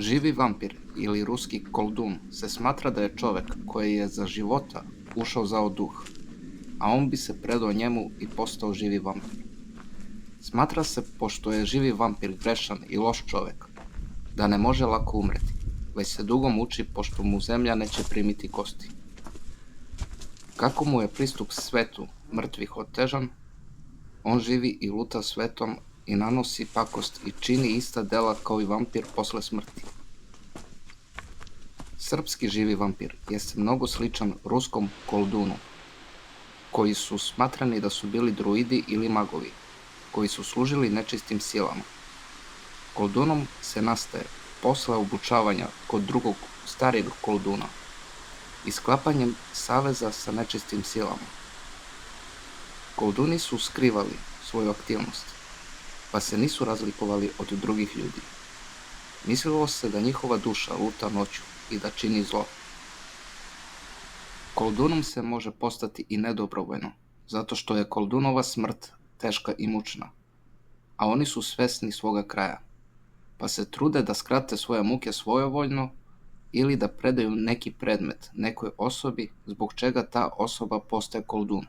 Živi vampir ili ruski koldun se smatra da je čovek koji je za života ušao zao duh, a on bi se predao njemu i postao živi vampir. Smatra se, pošto je živi vampir grešan i loš čovek, da ne može lako umreti, već se dugo muči pošto mu zemlja neće primiti kosti. Kako mu je pristup svetu mrtvih otežan, on živi i luta svetom i nanosi pakost i čini ista dela kao i vampir posle smrti. Srpski živi vampir jeste mnogo sličan ruskom koldunu, koji su smatrani da su bili druidi ili magovi, koji su služili nečistim silama. Koldunom se nastaje posle obučavanja kod drugog starijeg kolduna i sklapanjem saveza sa nečistim silama. Kolduni su skrivali svoju aktivnost, pa se nisu razlikovali od drugih ljudi. Mislilo se da njihova duša luta noću i da čini zlo. Koldunom se može postati i nedobrovoljno, zato što je koldunova smrt teška i mučna, a oni su svesni svoga kraja, pa se trude da skrate svoje muke svojevoljno ili da predaju neki predmet nekoj osobi zbog čega ta osoba postaje koldun.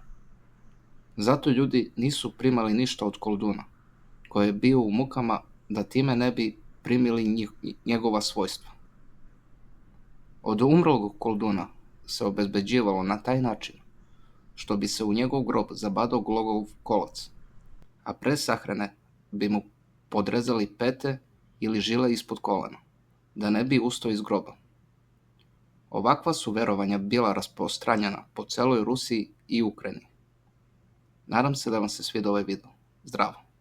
Zato ljudi nisu primali ništa od kolduna, koji je bio u mukama da time ne bi primili njegova svojstva. Od umrlog kolduna se obezbeđivalo na taj način što bi se u njegov grob zabadao glogov kolac, a pre sahrane bi mu podrezali pete ili žile ispod kolena, da ne bi ustao iz groba. Ovakva su verovanja bila rasprostranjena po celoj Rusiji i Ukrajini. Nadam se da vam se sviđa ovaj video. Zdravo!